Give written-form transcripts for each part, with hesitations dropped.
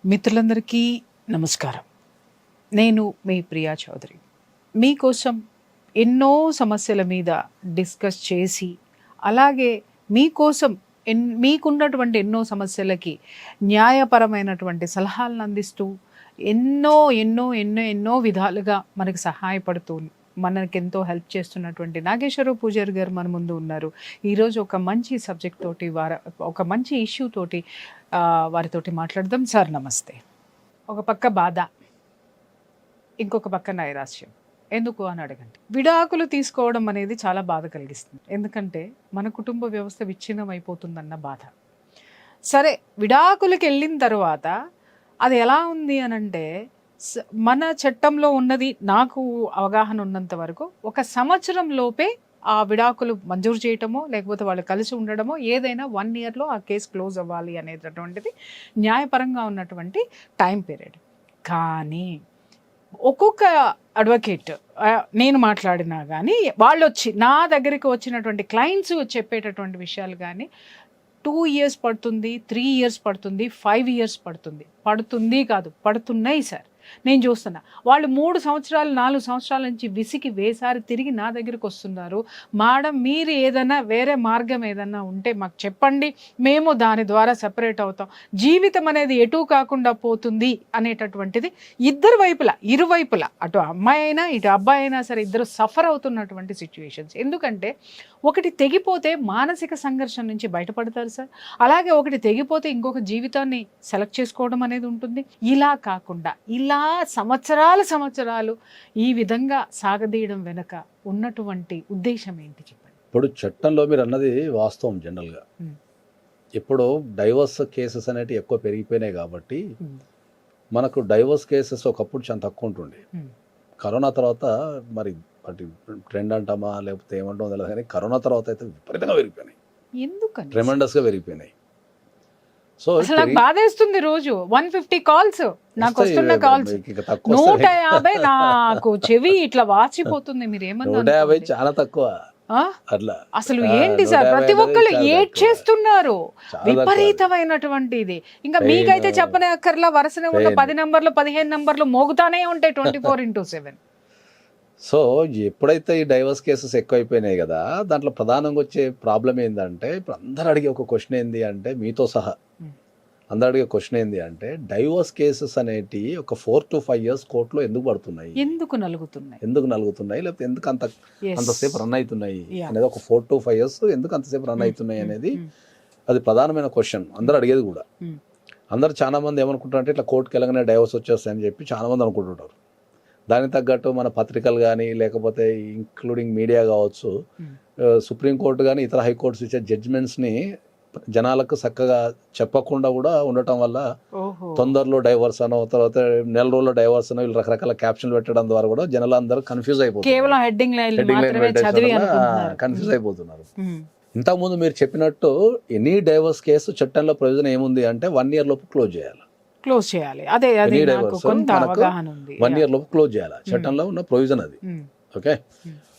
మిత్రులందరికీ నమస్కారం. నేను మీ ప్రియా చౌదరి. మీకోసం ఎన్నో సమస్యల మీద డిస్కస్ చేసి, అలాగే మీకోసం మీకున్నటువంటి ఎన్నో సమస్యలకి న్యాయపరమైనటువంటి సలహాలను అందిస్తూ ఎన్నో ఎన్నో ఎన్నో ఎన్నో విధాలుగా మనకి సహాయపడుతూ మనకెంతో హెల్ప్ చేస్తున్నటువంటి నాగేశ్వరరావు పూజారి గారు మన ముందు ఉన్నారు. ఈరోజు ఒక మంచి సబ్జెక్ట్ తోటి ఒక మంచి ఇష్యూ తోటి వారితోటి మాట్లాడదాం. సార్ నమస్తే. ఒక పక్క బాధ, ఇంకొక పక్క నైరాశ్యం. ఎందుకు అని అడగండి. విడాకులు తీసుకోవడం అనేది చాలా బాధ కలిగిస్తుంది. ఎందుకంటే మన కుటుంబ వ్యవస్థ విచ్ఛిన్నం అయిపోతుందన్న బాధ. సరే, విడాకులకు వెళ్ళిన తర్వాత అది ఎలా ఉంది అని అంటే, మన చట్టంలో ఉన్నది నాకు అవగాహన ఉన్నంత వరకు 1 సంవత్సరం లోపే ఆ విడాకులు మంజూరు చేయటమో లేకపోతే వాళ్ళు కలిసి ఉండడమో ఏదైనా 1 ఇయర్లో ఆ కేసు క్లోజ్ అవ్వాలి అనేటటువంటిది న్యాయపరంగా ఉన్నటువంటి టైం పీరియడ్. కానీ ఒక్కొక్క అడ్వకేట్ నేను మాట్లాడినా కానీ వాళ్ళు వచ్చి నా దగ్గరికి వచ్చినటువంటి క్లయింట్స్ చెప్పేటటువంటి విషయాలు కానీ 2 years పడుతుంది, 3 years పడుతుంది, 5 years పడుతుంది కాదు, పడుతున్నాయి సార్. నేను చూస్తున్నా వాళ్ళు 3 సంవత్సరాలు 4 సంవత్సరాల నుంచి విసికి వేసారి తిరిగి నా దగ్గరికి వస్తున్నారు. మేడం, మీరు ఏదైనా వేరే మార్గం ఏదన్నా ఉంటే మాకు చెప్పండి, మేము దాని ద్వారా సెపరేట్ అవుతాం. జీవితం అనేది ఎటు కాకుండా పోతుంది అనేటటువంటిది ఇరువైపులా అటు అమ్మాయి అయినా ఇటు అబ్బాయి అయినా సరే ఇద్దరు సఫర్ అవుతున్నటువంటి సిచ్యువేషన్స్. ఎందుకంటే ఒకటి తెగిపోతే మానసిక సంఘర్షణ నుంచి బయటపడతారు సార్. అలాగే ఒకటి తెగిపోతే ఇంకొక జీవితాన్ని సెలెక్ట్ చేసుకోవడం అనేది ఉంటుంది. ఇలా కాకుండా ఇలా సంవత్సరాలు ఈ విధంగా సాగదీయడం వెనుక ఉన్నటువంటి ఉద్దేశం ఏంటి చెప్పండి. ఇప్పుడు చట్టంలో మీరు అన్నది వాస్తవం. జనరల్గా ఇప్పుడు డైవర్స్ కేసెస్ అనేవి ఎక్కువ పెరిగిపోయినాయి కాబట్టి మనకు డైవర్స్ కేసెస్ ఒకప్పుడు చాలా తక్కువ ఉంటుండే. కరోనా తర్వాత మరి అటు ట్రెండ్ అంటామా లేకపోతే ఏమంటామో తెలియదు, కానీ కరోనా తర్వాత అయితే విపరీతంగా పెరిగిపోయినాయి. ఎందుకని ట్రెమెండస్గా పెరిగిపోయినాయి. సో నాకు బాధేస్తుంది. రోజు 150 కాల్స్ నాకు వస్తున్న కాల్స్ 150 నాకు చెవి ఇట్లా వాచిపోతుంది. మీరు 150 చాలా తక్కువ. అట్లా అసలు ఏంటి సార్, ప్రతి ఒక్కరు ఏడ్ చేస్తున్నారు విపరీతమైనటువంటి ఇది. ఇంకా మీకైతే చెప్పనే అక్కర్లా, వరుసనే ఉన్న 10 నంబర్లు 15 నంబర్లు మోగుతానే ఉంటాయి 24/7. సో ఎప్పుడైతే ఈ డైవర్స్ కేసెస్ ఎక్కువైపోయినాయి కదా, దాంట్లో ప్రధానంగా వచ్చే ప్రాబ్లం ఏంటంటే, ఇప్పుడు అందరు అడిగే ఒక క్వశ్చన్ ఏంది అంటే, మీతో సహా అందరు అడిగే క్వశ్చన్ ఏంది అంటే, డైవర్స్ కేసెస్ అనేటి ఒక 4 to 5 years కోర్టులో ఎందుకు పడుతున్నాయి, ఎందుకు నలుగుతున్నాయి, లేకపోతే ఎందుకు అంతసేపు రన్ అవుతున్నాయి అనేది, ఒక 4 to 5 years ఎందుకు అంతసేపు రన్ అవుతున్నాయి అనేది అది ప్రధానమైన క్వశ్చన్. అందరు అడిగేది కూడా. అందరు చాలా మంది ఏమనుకుంటారంటే, ఇట్లా కోర్టుకి వెళ్ళగానే డైవర్స్ వచ్చేస్తాయని చెప్పి చాలా మంది అనుకుంటుంటారు. దానికి తగ్గట్టు మన పత్రికలు కానీ లేకపోతే ఇంక్లూడింగ్ మీడియా కావచ్చు, సుప్రీంకోర్టు కానీ ఇతర హైకోర్ట్స్ ఇచ్చే జడ్జిమెంట్స్ని జనాలకు చక్కగా చెప్పకుండా కూడా ఉండటం వల్ల తొందరలో డైవర్స్ అనో తర్వాత నెల రోజుల్లో డైవర్స్ అనో వీళ్ళు రకరకాల క్యాప్షన్లు పెట్టడం ద్వారా కూడా జనాలందరూ కన్ఫ్యూజ్ కన్ఫ్యూజ్ అయిపోతున్నారు. ఇంతకుముందు మీరు చెప్పినట్టు ఎనీ డైవర్స్ కేసు చట్టంలో ప్రయోజనం ఏముంది అంటే 1 year లోపు క్లోజ్ చేయాలి. అదే 1 year లోపు క్లోజ్ చేయాలి. చట్టంలో ఉన్న ప్రొవిజన్ అది. ఓకే,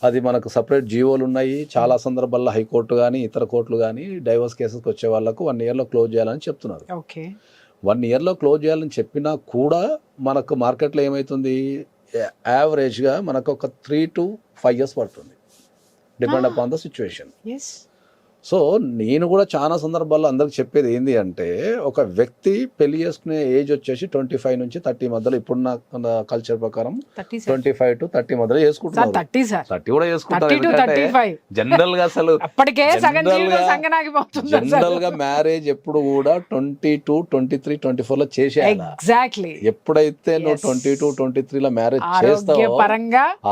అది మనకు సపరేట్ జీవోలు ఉన్నాయి. చాలా సందర్భాల్లో హైకోర్టు కానీ ఇతర కోర్టులు కానీ డైవర్స్ కేసెస్కి వచ్చే వాళ్ళకు 1 year లో క్లోజ్ చేయాలని చెప్తున్నారు. 1 year లో క్లోజ్ చేయాలని చెప్పినా కూడా మనకు మార్కెట్లో ఏమవుతుంది, యావరేజ్గా మనకు ఒక 3 to 5 years పడుతుంది, depend upon the situation. So నేను కూడా చాలా సందర్భాల్లో అందరికి చెప్పేది ఏంటి అంటే, ఒక వ్యక్తి పెళ్లి చేసుకునే ఏజ్ వచ్చేసి 25 నుంచి 30 మధ్యలో, ఇప్పుడున్న కల్చర్ ప్రకారం 25 to 30 మధ్యలో చేసుకుంటున్నారు. 30 కూడా చేసుకుంటారు. జనరల్ గా అసలు జనరల్ గా మ్యారేజ్ ఎప్పుడు కూడా 22, 23, 24 లో చేసేయాలి. ఎప్పుడైతే నువ్వు 22, 23 లో మ్యారేజ్ చేస్తావో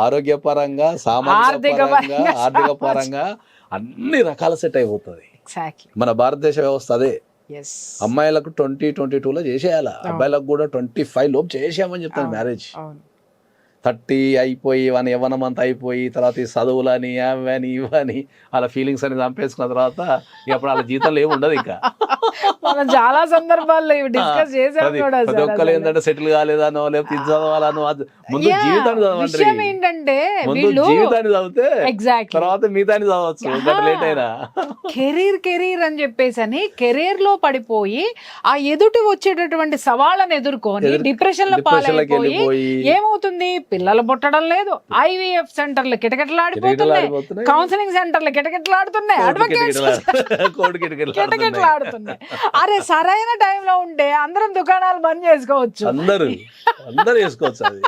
ఆరోగ్యపరంగా, సామాజిక పరంగా, ఆర్థిక పరంగా అన్ని రకాల సెట్ అయిపోతుంది. మన భారతదేశ వ్యవస్థ అదే. అమ్మాయిలకు 20, 22 లో చేసేయాలి, అబ్బాయిలకు కూడా 25 లోపు చేసేయమని చెప్తాను మ్యారేజ్. 30 అయిపోయి వాని యవ్వనమంతా అయిపోయి తర్వాత ఈ చదువులని అవని ఇవని అలా ఫీలింగ్స్ అని చంపేసుకున్న తర్వాత ఇక అప్పుడు వాళ్ళ జీవితంలో ఏమి ఉండదు ఇంకా. మనం చాలా సందర్భాల్లో ఇవి డిస్కస్ చేసాం అది కూడా ప్రతి ఒక్కరు ఏంటంటే సెటిల్ కాలేదనో లేకపోతే ఇది చదవాలనో ముందు జీవితాన్ని చదవండి. విషయం ఏంటంటే ముందు వీళ్ళు జీవితాన్ని చదివితే ఎగ్జాక్ట్లీ తర్వాత మిగతాన్ని చదవచ్చు గంట లేట్ అయినా. కెరీర్ అని చెప్పేసి అని కెరీర్ లో పడిపోయి ఆ ఎదుటి వచ్చేటటువంటి సవాళ్ళను ఎదుర్కొని డిప్రెషన్ లో డిప్రెషన్లోకి పాలైపోయి వెళ్ళిపోయి ఏమవుతుంది, పిల్లలు పుట్టడం లేదు, IVF సెంటర్లు కిటకిటలాడిపోతున్నాయి, ఆడిపోతున్నాయి, కౌన్సిలింగ్ సెంటర్లు కిటకిటలాడుతున్నాయి, అడ్వకేట్స్ కిటకిటలాడుతున్నాయి. అరే సరైన టైంలో ఉంటే అందరం దుకాణాలు బంద్ చేసుకోవచ్చు, అందరూ వేసుకోవచ్చు. అది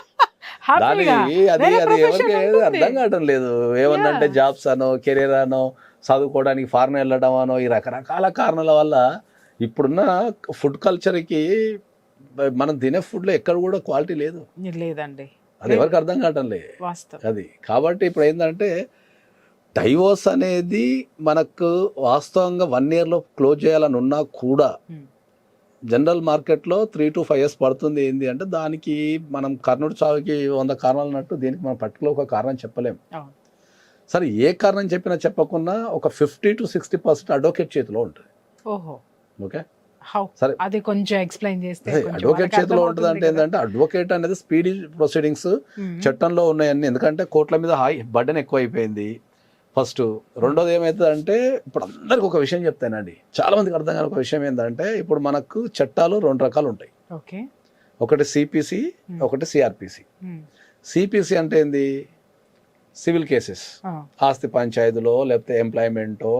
దాని అది ఎవరికి అర్థం కావడం లేదు. ఏమన్నంటే జాబ్స్ అనో కెరీర్ అనో చదువుకోవడానికి ఫారెన్ వెళ్ళడం అనో ఈ రకరకాల కారణాల వల్ల ఇప్పుడున్న ఫుడ్ కల్చర్కి మనం తినే ఫుడ్లో ఎక్కడ కూడా క్వాలిటీ లేదు. లేదండి, అది ఎవరికి అర్థం కావటం లేదు అది. కాబట్టి ఇప్పుడు ఏంటంటే డైవోర్స్ అనేది మనకు వాస్తవంగా 1 yearలో క్లోజ్ చేయాలని ఉన్నా కూడా జనరల్ మార్కెట్లో 3 to 5 years పడుతుంది. ఏంటి అంటే దానికి మనం కర్ణుడి చావుకి 100 కారణాలు అన్నట్టు దీనికి మనం పర్టికులర్ ఒక కారణం చెప్పలేము. సరే ఏ కారణం చెప్పినా చెప్పకుండా ఒక 50 to 60% అడ్వకేట్ చేతిలో ఉంటుంది. ఓకే, సరే అది కొంచెం ఎక్స్ప్లెయిన్ చేస్తే. అడ్వకేట్ చేతిలో ఉంటుంది అంటే ఏంటంటే అడ్వకేట్ అనేది స్పీడీ ప్రొసీడింగ్స్ చట్టంలో ఉన్నాయన్నీ. ఎందుకంటే కోర్టుల మీద బర్డెన్ ఎక్కువ అయిపోయింది ఫస్ట్. రెండోది ఏమవుతుందంటే ఇప్పుడు అందరికి ఒక విషయం చెప్తానండి, చాలా మందికి అర్థం కాని ఒక విషయం ఏంటంటే ఇప్పుడు మనకు చట్టాలు 2 రకాలు ఉంటాయి. ఒకటి CPC, ఒకటి CRPC. CPC అంటే ఏంది, సివిల్ కేసెస్, ఆస్తి పంచాయతీలో లేకపోతే ఎంప్లాయ్మెంటో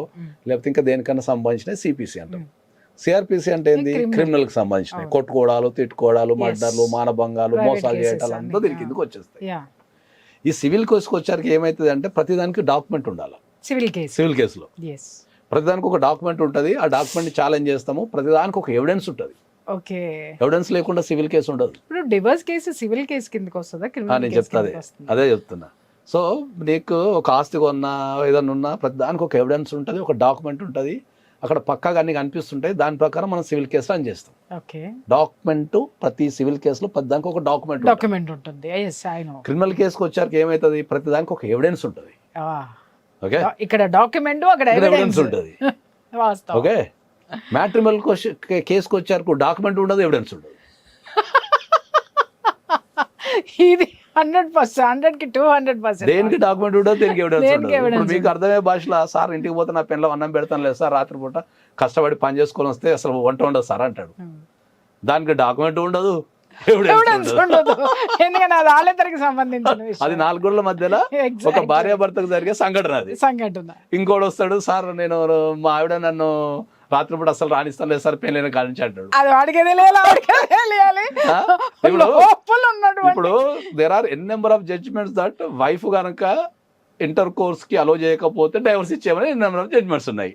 లేకపోతే ఇంకా దేనికన్నా సంబంధించిన CPC అంటాం. CRPC అంటే ఏంది, క్రిమినల్ కి సంబంధించినవి, కొట్టుకోవడాలు, తిట్టుకోవడాలు, మర్డర్లు, మానభంగాలు, మోసాలు చేయటాలు అంతా దీని కిందకి వచ్చేస్తాయి. ఈ సివిల్ కేసుకి వచ్చాక ఏమవుతుంది అంటే ప్రతిదానికి డాక్యుమెంట్ ఉండాలి. సివిల్ కేసులో ప్రతిదానికి ఒక డాక్యుమెంట్ ఉంటుంది. ఆ డాక్యుమెంట్ ఛాలెంజ్ చేస్తాము, ప్రతిదానికి ఒక ఎవిడెన్స్ ఉంటుంది. ఎవిడెన్స్ లేకుండా సివిల్ కేసు ఉండదు. డివోర్స్ కేసు సివిల్ కేసు కిందకి వస్తుందా? నేను చెప్తాది అదే చెప్తున్నా. సో నీకు ఒక ఆస్తి కొన్నా ఏదన్నా ఉన్నా ప్రతిదానికి ఒక ఎవిడెన్స్ ఉంటుంది, ఒక డాక్యుమెంట్ ఉంటుంది, అక్కడ పక్కాగా అన్ని కనిపిస్తుంటాయి. దాని ప్రకారం మనం సివిల్ కేసు రన్ చేస్తాం. డాక్యుమెంట్ ప్రతి సివిల్ కేసులో ప్రతిదానికి ఒక డాక్యుమెంట్ ఉంటుంది. క్రిమినల్ కేసుకి వచ్చాక ఏమవుతుంది, ప్రతిదానికి ఒక ఎవిడెన్స్ ఉంటుంది. ఓకే, ఇక్కడ డాక్యుమెంట్ అక్కడ ఎవిడెన్స్ ఉంటుంది. ఓకే, మ్యాట్రిమోనియల్ కేసుకి వచ్చాక డాక్యుమెంట్ ఉండదు, ఎవిడెన్స్ ఉండదు. ఇది 100%, 200%. దేనికి డాక్యుమెంట్ ఉండదు, దేనికి ఎవిడెన్స్ ఉండదు. మీకు అర్థమయ్యే భాషలో సార్ ఇంటికి పోతే నా పెన్లో అన్నం పెడతాను లేదు సార్, రాత్రిపూట కష్టపడి పని చేసుకొని వస్తే అసలు వంట ఉండదు సార్ అంటాడు. దానికి డాక్యుమెంట్ ఉండదు, ఎవిడెన్స్ ఉండదు. ఎందుకంటే అది వాళ్ళిద్దరికి సంబంధించిన అది 4 గోడల మధ్యలో ఒక భార్యాభర్తకు జరిగే సంఘటన. అది ఇంకోటి వస్తాడు, సార్ నేను మా ఆవిడ నన్ను రాత్రిపూట అసలు రాణిస్తాను లేదు సార్ పెళ్ళైన కానించి అంటాడు. ఇప్పుడు there are number of judgements that wife కనుక ఇంటర్ కోర్స్ కి అలో చేయకపోతే డైవర్స్ ఇచ్చేమని నెంబర్ ఆఫ్ జడ్జిమెంట్స్ ఉన్నాయి.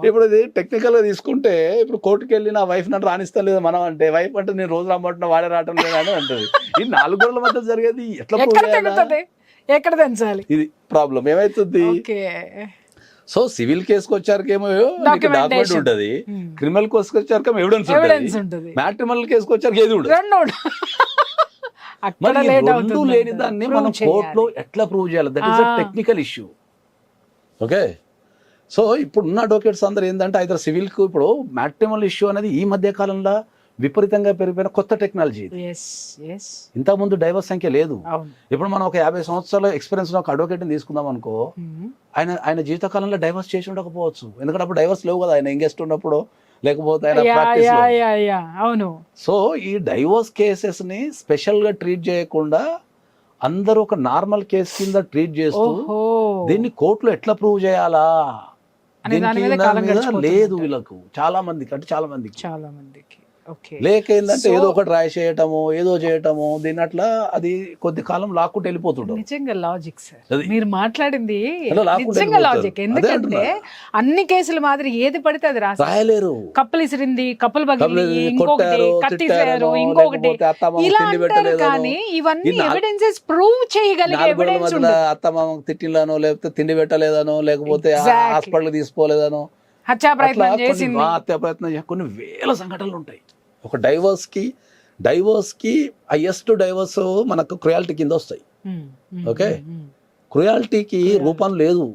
ఇప్పుడు ఇది టెక్నికల్ గా తీసుకుంటే ఇప్పుడు కోర్టుకి వెళ్ళి నా వైఫ్ నన్ను రాణిస్తాను లేదు మనం అంటే, వైఫ్ అంటే నేను రోజు రమ్మంటున్నా వాడే రావటం లేదని అంటది. ఈ 4 గోడల మధ్య జరిగేది ఎట్లా తెంచాలి, ఇది ప్రాబ్లం ఏమైతుంది. సో సివిల్ కేసుకి వచ్చారకేమో డాక్యుమెంట్ ఉంటుంది, క్రిమినల్ కేసుకి వచ్చాక ఎవిడెన్స్ ఉంటుంది, మ్యాట్రిమోనియల్ కేసుకి వచ్చాక ఏది ఉండదు. రెండు లేని దాన్ని మనం కోర్టులో ఎట్లా ప్రూవ్ చేయాలి, that is a technical issue. Okay, so ఇప్పుడున్న అడ్వకేట్స్ అందరూ ఏంటంటే అయితే సివిల్కు ఇప్పుడు మ్యాట్రిమోనియల్ ఇష్యూ అనేది ఈ మధ్య కాలంలో విపరీతంగా పెరిగిపోయిన కొత్త టెక్నాలజీ. ఇంతకుముందు డైవర్స్ సంఖ్య లేదు. ఇప్పుడు మనం ఒక 50 సంవత్సరాల ఎక్స్పీరియన్స్ ఒక అడ్వకేట్ని తీసుకుందాం అనుకో, ఆయన జీవితకాలంలో డైవర్స్ చేసి ఉండకపోవచ్చు. ఎందుకంటే అప్పుడు డైవర్స్ లేవు కదా, ఆయన ఎంగేజ్డ్ ఉన్నప్పుడు లేకపోతే ఆయన ప్రాక్టీస్. సో ఈ డైవర్స్ కేసెస్ ని స్పెషల్ గా ట్రీట్ చేయకుండా అందరూ ఒక నార్మల్ కేసు కింద ట్రీట్ చేస్తూ దీన్ని కోర్టులో ఎట్లా ప్రూవ్ చేయాలా లేదు వీళ్ళకు చాలా మందికి లేక ఏంటంటే ఏదో ఒకటి రాయి చేయటము ఏదో చేయటము దీని అట్లా అది కొద్ది కాలం లాక్కుంటూ వెళ్ళిపోతుంటారు. నిజంగా లాజిక్ సార్ మీరు మాట్లాడింది, నిజంగా లాజిక్. ఎందుకంటే అన్ని కేసులు మాదిరి ఏది పడితే అది రాయలేరు. కప్పలు ఇసిరింది, కప్పలు పగిలింది, ఇంకొకటి కత్తిసారు, ఇంకొకటి ఇలా అంటారు. కానీ ఇవన్నీ ఎవిడెన్సెస్ ప్రూవ్ చేయగలిగే ఎవిడెన్స్ ఉండదు. అత్తమామ తిట్టిలానో లేకపోతే తిండి పెట్టలేదనో లేకపోతే హాస్పిటల్ తీసుకోలేదనో హత్యా ప్రయత్నం కొన్ని వేల సంఘటనలు ఉంటాయి. ఒక డైవర్స్ కి డైవోర్స్కి హైయెస్ట్ డైవోర్స్ మనకు క్రుయాలిటీ కింద వస్తాయి. ఓకే, క్రుయాలిటీకి రూపం లేదు,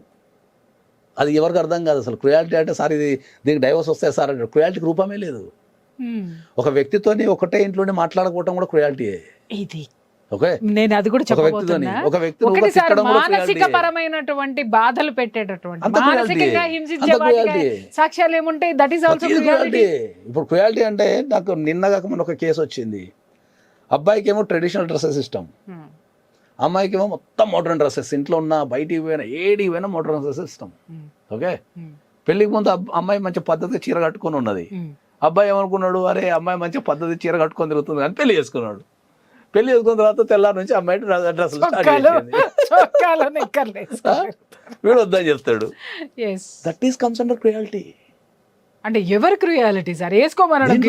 అది ఎవరికి అర్థం కాదు అసలు. క్రుయాలిటీ అంటే సార్ ఇది దీనికి డైవోర్స్ వస్తాయి సార్ అంటే క్రుయాలిటీకి రూపమే లేదు. ఒక వ్యక్తితోని ఒకటే ఇంట్లోనే మాట్లాడకపోవడం కూడా క్రుయాలిటీయే. ఇది ఓకే, నేను అది కూడా చెప్పబోతున్నా. ఒక వ్యక్తి ఒకటి సార్, మానసిక పరమైనటువంటి బాధలు పెట్టేటటువంటి, మానసికంగా హింసించే వాటికి సాక్ష్యాలు ఏముంటాయి? That is also cruelty. ఇప్పుడు క్రుయాలిటీ అంటే నాకు నిన్నగా మన ఒక కేసు వచ్చింది. అబ్బాయికి ఏమో ట్రెడిషనల్ డ్రెస్సెస్ ఇష్టం, అమ్మాయికి ఏమో మొత్తం మోడర్న్ డ్రెస్సెస్, ఇంట్లో ఉన్న బయటికి పోయినా ఏడికి పోయినా మోడర్న్ డ్రెస్సెస్ ఇష్టం. ఓకే, పెళ్లికి ముందు అమ్మాయి మంచి పద్ధతి చీర కట్టుకొని ఉన్నది. అబ్బాయి ఏమనుకున్నాడు, అరే అమ్మాయి మంచి పద్ధతి చీర కట్టుకొని తిరుగుతుంది అని పెళ్లి చేసుకున్నాడు. పెళ్లి చేసుకున్న తర్వాత తెల్లారి నుంచి అమ్మాయి డ్రెస్సులు వీడు వద్దని చెప్తాడు. That is comes under cruelty. అంటే ఎవరి క్రుయాలిటీ సార్? వేసుకోమనడం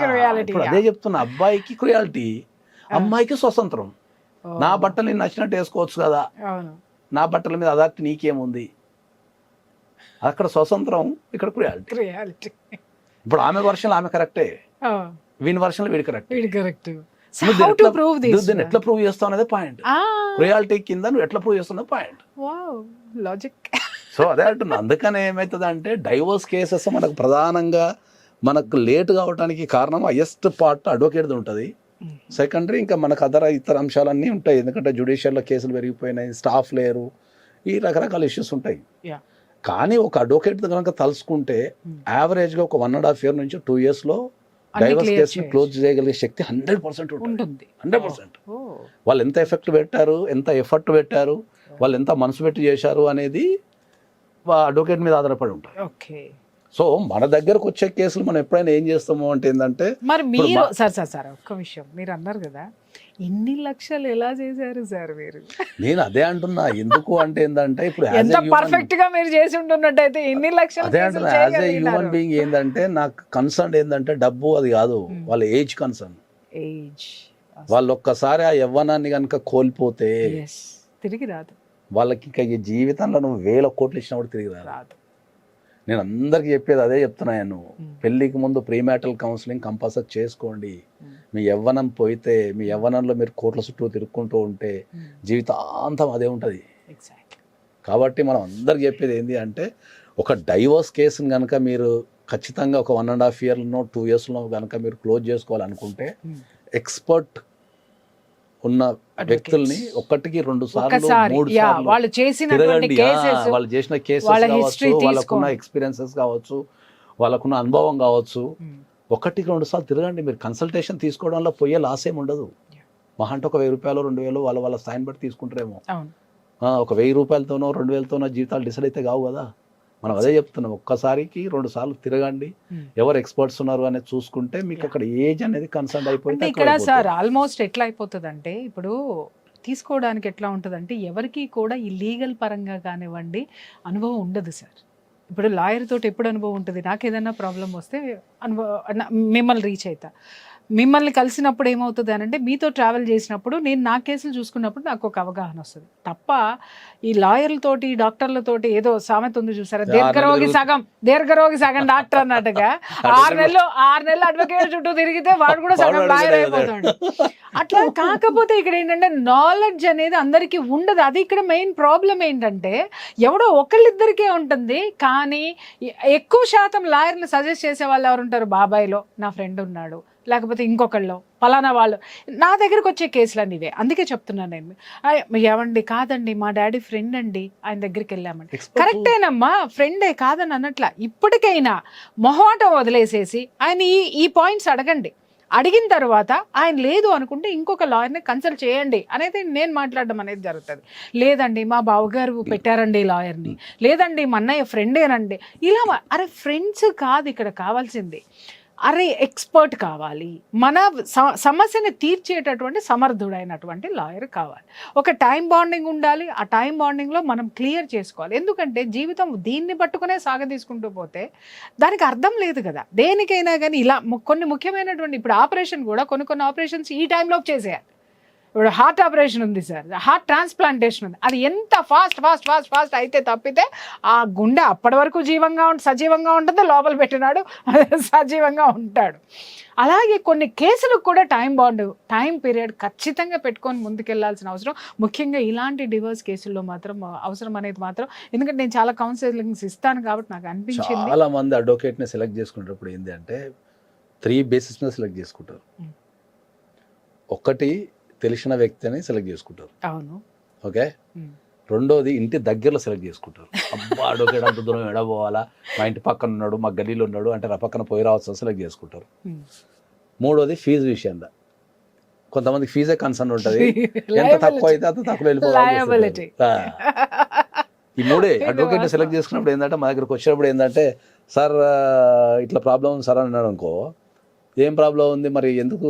క్రుయాలిటీ. అదే చెప్తున్నా, అబ్బాయికి క్రుయాలిటీ, అమ్మాయికి స్వతంత్రం. నా బట్టలు నేను నచ్చినట్టు వేసుకోవచ్చు కదా, నా బట్టల మీద అదాక్తి నీకేముంది? అక్కడ స్వతంత్రం, ఇక్కడ క్రుయాలిటీ. ఇప్పుడు ఆమె వర్షన్లో ఆమె కరెక్టే, వీని వర్షన్లో వీడి కరెక్ట్. ఎట్లా ప్రూవ్ చేస్తావు అనేది పాయింట్. క్రుయాలిటీ కింద నువ్వు ఎట్లా ప్రూవ్ చేస్తున్నావు పాయింట్. లాజిక్. సో అదే అంటున్నా. అందుకనే ఏమవుతుంది అంటే డైవోర్స్ కేసెస్ మనకు ప్రధానంగా మనకు లేట్ కావడానికి కారణం హైయెస్ట్ పార్ట్ అడ్వకేట్ది ఉంటుంది. సెకండరీ ఇంకా మనకు ఇతర అంశాలన్నీ ఉంటాయి. ఎందుకంటే జ్యుడిషియల్లో కేసులు పెరిగిపోయినాయి, స్టాఫ్ లేరు, ఈ రకరకాల ఇష్యూస్ ఉంటాయి. కానీ ఒక అడ్వకేట్ కనుక తలుసుకుంటే యావరేజ్గా ఒక 1.5 year నుంచి 2 yearsలో డైవర్స్ కేసుని క్లోజ్ చేయగలిగే శక్తి 100% ఉంటుంది. 100%. వాళ్ళు ఎంత ఎఫెక్ట్ పెట్టారు, ఎంత ఎఫర్ట్ పెట్టారు, వాళ్ళు ఎంత మనసు పెట్టి చేశారు అనేది అడ్వకేట్ మీద ఆధారపడి ఉంటాయి. సో మన దగ్గరకు వచ్చే కేసులు మనం ఎప్పుడైనా ఏం చేస్తాము అంటే ఏంటంటే, మరి మీరు సార్ ఒక్క విషయం మీరు అన్నారు కదా, ఇన్ని లక్షలు ఎలా చేశారు సార్ మీరు? నేను అదే అంటున్నా. ఎందుకు అంటే ఏంటంటే ఇప్పుడు ఎంత పర్ఫెక్ట్ గా మీరు చేసి ఉంటున్నట్టయితే ఇన్ని లక్షలు. అదే అంటున్నా, యాజ్ ఏ హ్యూమన్ బీయింగ్ ఏంటంటే నాకు కన్సర్న్ ఏంటంటే డబ్బు అది కాదు, వాళ్ళ ఏజ్ కన్సర్న్. వాళ్ళు ఒక్కసారి ఆ యవ్వనాన్ని కనుక కోల్పోతే తిరిగి రాదు వాళ్ళకి. ఇంకా ఈ జీవితంలో నువ్వు 1000 కోట్లు ఇచ్చినా కూడా తిరిగి రాదు. నేను అందరికి చెప్పేది అదే చెప్తున్నాను. పెళ్లికి ముందు ప్రీమ్యాటల్ కౌన్సిలింగ్ కంపల్సరీ చేసుకోండి. మీ యవ్వనం పోయితే, మీ యవ్వనంలో మీరు కోట్ల చుట్టూ తిరుక్కుంటూ ఉంటే జీవితాంతం అదే ఉంటుంది. కాబట్టి మనం అందరికి చెప్పేది ఏంటి అంటే, ఒక డైవోర్స్ కేసుని కనుక మీరు ఖచ్చితంగా ఒక 1.5 yearలో 2 yearsలో కనుక మీరు క్లోజ్ చేసుకోవాలనుకుంటే ఎక్స్పర్ట్ ఉన్న వ్యక్తుల్ని 1-2 సార్లు 3 సార్లు వాళ్ళు చేసిన కేసెస్ వాళ్ళకున్న ఎక్స్పీరియన్సెస్ కావచ్చు, వాళ్ళకున్న అనుభవం కావచ్చు, 1-2 సార్లు తిరగండి. మీరు కన్సల్టేషన్ తీసుకోవడంలో పోయే లాస్ ఏమి ఉండదు. మహా అంటే ఒక 1000 రూపాయలు 2000 వాళ్ళ స్థాయిని బట్టి తీసుకుంటారేమో. ఒక 1000 రూపాయలతోనో 2000తోనో జీవితాలు డిసైడ్ అయితే కావు కదా. మనం అదే చెప్తున్నాం, ఒక్కసారికి 2 సార్లు తిరగండి, ఎవరు ఎక్స్పర్ట్స్ ఉన్నారు అనేది చూసుకుంటే మీకు అక్కడ ఏజ్ అనేది కన్సర్న్ అయిపోయింది. ఇక్కడ సార్ ఆల్మోస్ట్ ఎట్లా అయిపోతుంది అంటే, ఇప్పుడు తీసుకోవడానికి ఎట్లా ఉంటుంది అంటే, ఎవరికి కూడా ఈ లీగల్ పరంగా కానివ్వండి అనుభవం ఉండదు సార్. ఇప్పుడు లాయర్ తోటి ఎప్పుడు అనుభవం ఉంటుంది? నాకు ఏదైనా ప్రాబ్లం వస్తే మిమ్మల్ని రీచ్ అవుతా, మిమ్మల్ని కలిసినప్పుడు ఏమవుతుంది అని అంటే, మీతో ట్రావెల్ చేసినప్పుడు నేను నా కేసులు చూసుకున్నప్పుడు నాకు ఒక అవగాహన వస్తుంది తప్ప, ఈ లాయర్లతోటి డాక్టర్లతోటి ఏదో సామెత ఉంది చూసారా, దీర్ఘరోగి సగం డాక్టర్ అన్నట్టుగా 6 నెలలు అడ్వకేట్ చుట్టూ తిరిగితే వాడు కూడా సగం లాయర్ అయిపోతాడు. అట్లా కాకపోతే ఇక్కడ ఏంటంటే నాలెడ్జ్ అనేది అందరికీ ఉండదు. అది ఇక్కడ మెయిన్ ప్రాబ్లం ఏంటంటే, ఎవడో ఒకళ్ళిద్దరికే ఉంటుంది, కానీ ఎక్కువ శాతం లాయర్ని సజెస్ట్ చేసే వాళ్ళు ఎవరు ఉంటారు? బాబాయ్లో నా ఫ్రెండ్ ఉన్నాడు, లేకపోతే ఇంకొకళ్ళు పలానా వాళ్ళు. నా దగ్గరకు వచ్చే కేసులన్నీ ఇవే. అందుకే చెప్తున్నాను నేను, ఏమండి కాదండి మా డాడీ ఫ్రెండ్ అండి, ఆయన దగ్గరికి వెళ్ళామండి. కరెక్టేనమ్మా, ఫ్రెండే కాదని అన్నట్ల. ఇప్పటికైనా మొహమాటం వదిలేసేసి ఆయన ఈ పాయింట్స్ అడగండి. అడిగిన తర్వాత ఆయన లేదు అనుకుంటే ఇంకొక లాయర్ని కన్సల్ట్ చేయండి అనేది నేను మాట్లాడడం అనేది జరుగుతుంది. లేదండి మా బావగారు పెట్టారండి లాయర్ని, లేదండి మా అన్నయ్య ఫ్రెండేనండి, ఇలా. అరే ఫ్రెండ్స్ కాదు ఇక్కడ కావాల్సింది, అరే ఎక్స్పర్ట్ కావాలి, మన సమస్యని తీర్చేటటువంటి సమర్థుడైనటువంటి లాయర్ కావాలి. ఒక టైం బాండింగ్ ఉండాలి. ఆ టైం బాండింగ్లో మనం క్లియర్ చేసుకోవాలి. ఎందుకంటే జీవితం దీన్ని పట్టుకునే సాగదీసుకుంటూ పోతే దానికి అర్థం లేదు కదా. దేనికైనా కానీ ఇలా కొన్ని ముఖ్యమైనటువంటి, ఇప్పుడు ఆపరేషన్ కూడా కొన్ని ఆపరేషన్స్ ఈ టైంలోపు చేసేయాలి. ఇప్పుడు హార్ట్ ఆపరేషన్ ఉంది సార్, హార్ట్ ట్రాన్స్ప్లాంటేషన్ ఉంది, అది ఎంత ఫాస్ట్ అయితే తప్పితే ఆ గుండె అప్పటి వరకు సజీవంగా ఉంటుంది, లోపల పెట్టినాడు సజీవంగా ఉంటాడు. అలాగే కొన్ని కేసులకు కూడా టైం పీరియడ్ ఖచ్చితంగా పెట్టుకొని ముందుకెళ్లాల్సిన అవసరం, ముఖ్యంగా ఇలాంటి డివోర్స్ కేసుల్లో మాత్రం అవసరం అనేది మాత్రం. ఎందుకంటే నేను చాలా కౌన్సిలింగ్స్ ఇస్తాను కాబట్టి నాకు అనిపించింది. చాలా మంది అడ్వకేట్ని సెలెక్ట్ చేసుకునేటప్పుడు ఏంటి అంటే 3 బేసిస్ మీద సెలెక్ట్ చేసుకుంటారు. ఒకటి తెలిసిన వ్యక్తిని సెలెక్ట్ చేసుకుంటారు, అవును, ఓకే. రెండోది ఇంటి దగ్గరలో సెలెక్ట్ చేసుకుంటారు. అబ్బా అడ్వకేట్ అంత దూరం ఎడబోవాలా, మా ఇంటి పక్కన ఉన్నాడు, మా గల్లీలో ఉన్నాడు అంటే పక్కన పోయి రావచ్చు సెలెక్ట్ చేసుకుంటారు. మూడోది ఫీజు విషయంలో కొంతమందికి ఫీజే కన్సర్న్ ఉంటుంది, ఎంత తక్కువ అయితే అంత తక్కువ వెళ్ళిపోవాలి. ఈ మూడే అడ్వకేట్ సెలెక్ట్ చేసుకున్నప్పుడు ఏంటంటే మా దగ్గరకు వచ్చినప్పుడు ఏంటంటే, సార్ ఇట్లా ప్రాబ్లం ఉంది సార్ అన్నాడు అనుకో, ఏం ప్రాబ్లం ఉంది మరి ఎందుకు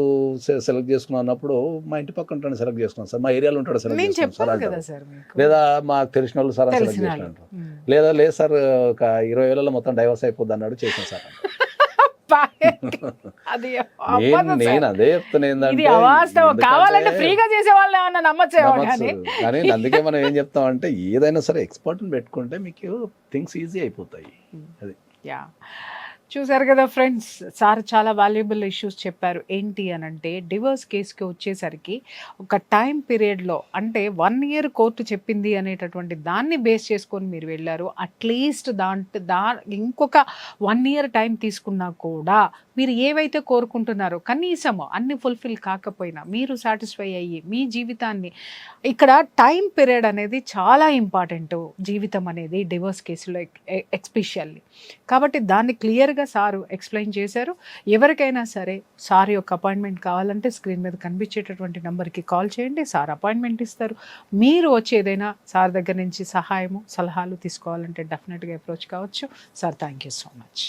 సెలెక్ట్ చేసుకున్నాను అన్నప్పుడు, మా ఇంటి పక్కన ఉంటాడు సెలెక్ట్ చేసుకున్నాను సార్, మా ఏరియాలో ఉంటాడు సెలెక్ట్ చేసుకున్నాను సార్ అంటారు. లేదా మాకు తెలిసిన వాళ్ళు సార్ సెలెక్ట్ చేసినట్టు, లేదా లేదు సార్ ఒక 20 ఏళ్ళలో మొత్తం డైవర్స్ అయిపోద్ది అన్నాడు, చేసిన సార్. నేను అదే చెప్తున్నా, కానీ అందుకే మనం ఏం చెప్తాం అంటే, ఏదైనా సరే ఎక్స్పర్ట్ని పెట్టుకుంటే మీకు థింగ్స్ ఈజీ అయిపోతాయి. అది చూసారు కదా ఫ్రెండ్స్, సార్ చాలా వాల్యుబుల్ ఇష్యూస్ చెప్పారు. ఏంటి అని అంటే, డివోర్స్ కేసుకి వచ్చేసరికి ఒక టైం పీరియడ్లో, అంటే 1 year కోర్టు చెప్పింది అనేటటువంటి దాన్ని బేస్ చేసుకొని మీరు వెళ్ళారు. అట్లీస్ట్ ఇంకొక 1 year టైం తీసుకున్నా కూడా మీరు ఏవైతే కోరుకుంటున్నారో కనీసము అన్ని ఫుల్ఫిల్ కాకపోయినా మీరు సాటిస్ఫై అయ్యి మీ జీవితాన్ని, ఇక్కడ టైం పీరియడ్ అనేది చాలా ఇంపార్టెంట్ జీవితం అనేది డివోర్స్ కేసులో ఎస్పెషల్లీ. కాబట్టి దాన్ని క్లియర్గా సారు ఎక్స్ప్లెయిన్ చేశారు. ఎవరికైనా సరే సార్ యొక్క అపాయింట్మెంట్ కావాలంటే స్క్రీన్ మీద కనిపించేటటువంటి నెంబర్కి కాల్ చేయండి, సార్ అపాయింట్మెంట్ ఇస్తారు. మీరు వచ్చి ఏదైనా సార్ దగ్గర నుంచి సహాయము సలహాలు తీసుకోవాలంటే డెఫినెట్గా అప్రోచ్ కావచ్చు. Sir thank you so much.